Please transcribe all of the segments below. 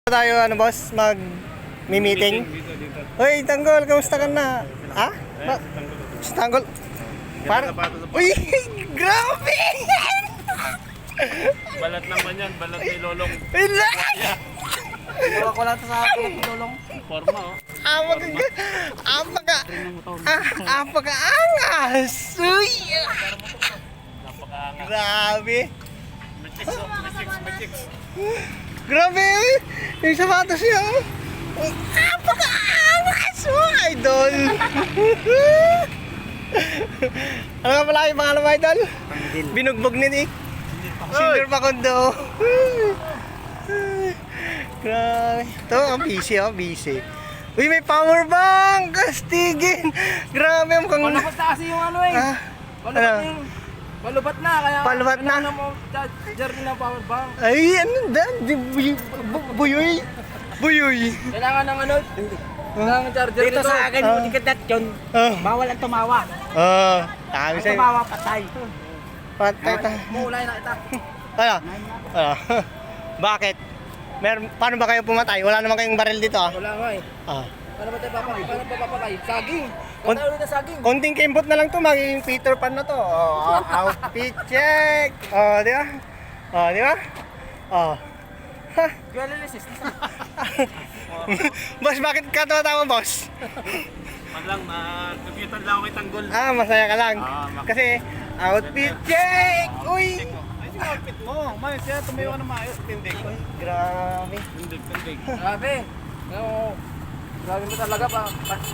Tayo ano boss, mag-meeting. Hoy, Tanggol, kamusta ka na? Ha? Si Tanggol. Parang uy, grabe! Balat naman yan, balat ni Lolong. Gawa ko lang sa akin, Lolong. Forma oh. Apaka-angas! Uy! Napakaangas. Grabe! Machicks oh, machicks. Grabe! Yung sapatos niya! Apaka-angas! Oh, idol! Ano nga pala yung pangalan mo, idol? Binugbog ni Silver Pacondo. Grabe. Ito, ang busy, busy. Uy, may power bank! Kastigin! Grabe, mukhang... Palubat na kasi yung ano eh. Palubat na, kaya... Palubat na? Kailangan mo charger din ng power bank. Ay, ano dan? Buyoy? Buyoy? Kailangan ng ano? Kailangan charger Dito sa akin, tikat yun. Bawal ang tumawa. Sabi Ang sa'yo. tumawa, patay. Patay ta. Muulay na kita. Ano? Ano? Bakit? Paano ba kayo pumatay? Wala naman kayong baril dito ah. Wala nga eh. Ah. Paano ba tayo papatay? Paano ba papatay? Saging. Patay ulit na saging. Konting kembot na lang to, magiging Peter Pan na to. Outfit check. Di ba? Di ba? Ha? Galilis. Boss, bakit ka tumatawa, boss? Man lang, computer lang ako kay Tanggol. Masaya ka lang. Kasi, outfit check! Uy! Ay, yung outfit mo. Man, siya tumayo ka na maayos. Tindig. Uy, grabe. Tindig. Grabe. No. Grabe mo talaga pa.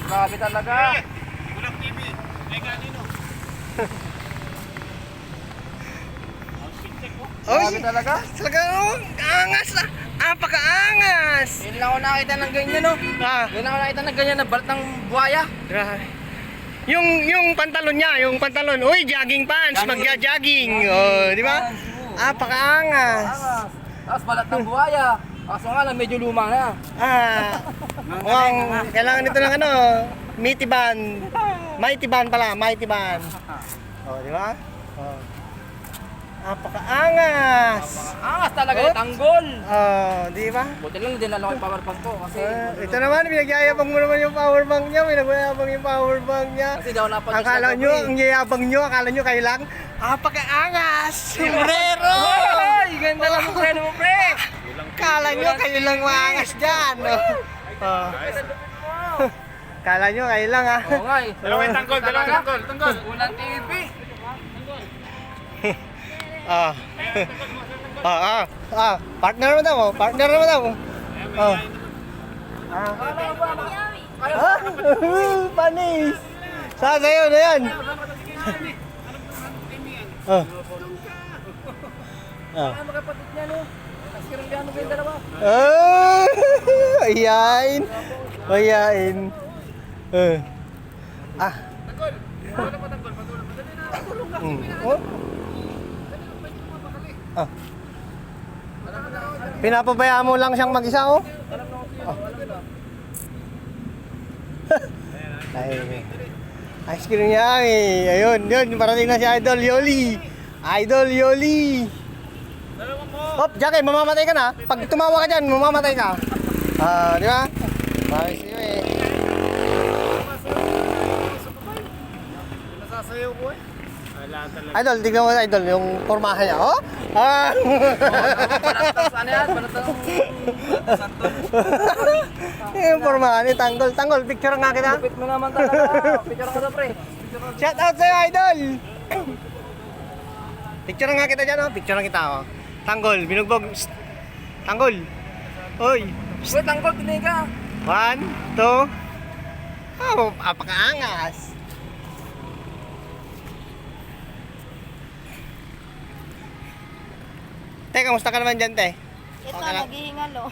Grabe talaga. Ulang TV. Ay, kanino? Outfit check oh. Grabe talaga. Talaga, angas na. Apaka-angas! Yun lang ako nakita ng ganyan no. Yun lang ako nakita ng ganyan na balat ng buhaya. Grabe. Yung pantalon niya, yung pantalon. Uy, jogging pants, magja-jogging. Di ba? Apaka-angas. Angas. Tapos balat ng buhaya. Kaso nga lang medyo luma na. Mukhang kailangan nito ng ano, Mighty Band. Mighty Band pala, Mighty Band. Di ba? Apaka-angas. Angas talaga yung Tanggol. Di ba? Buti lang dinala ko yung power bank ko kasi Ito naman, pinagyayabang mo naman yung power bank niya. Pinagyayabang yung power bank niya. kasi daw napadyo Akala nyo, ang yayabang nyo, akala nyo kayo lang, apaka-angas! Sombrero! Ay, ganda lang mo pre mo pre. Akala nyo kayo lang maangas dyan. Akala nyo kayo lang ah. Oo nga eh. Dalawang Tanggol, dalawang Tanggol. Tanggol. Unang TV. Partner mo daw, partner mo daw. Panis! Sasayaw na yan. Ano kapatid niya no? Kasi karanggan mo yung dalawa. Ayan. Ayan. Tanggol. Wala pa Tanggol. Madali na. Tulong ka. Pinapabayaan mo lang siyang mag-isa, oh. Ice cream niya, eh. Ayun, yun, parating na si Idol Yoli. Idol Yoli. Hop, Jackie, mamamatay ka na. Pag tumawa ka dyan, mamamatay ka. Di ba? Ayos yun, eh. Nasasayaw ko eh. Wala talaga. Idol, tignan mo, Idol, yung pormahan niya, oh. Banatas ano yan? Banatas santo. Yung pormahan ni Tanggol. Tanggol, picture nga kita. Lupit mo naman talaga. Picture ko na pre. Shout out sa'yo, Idol! Picture nga kita dyan, oh. Picture kita, oh. Tanggol, binugbog. Psst. Tanggol. Oy. Uy, Tanggol, tinig ka. 1, 2. Apakaangas. Te, kamusta ka naman dyan, te? Ito, naghihingalo.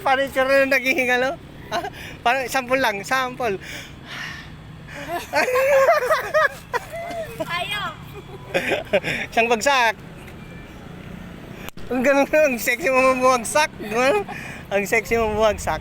Parang itsura na naghihingalo. Parang sample lang, sample. Ayaw. Siyang bagsak. Ang ganun, ang sexy mo bumagsak. Ang sexy mo bumagsak.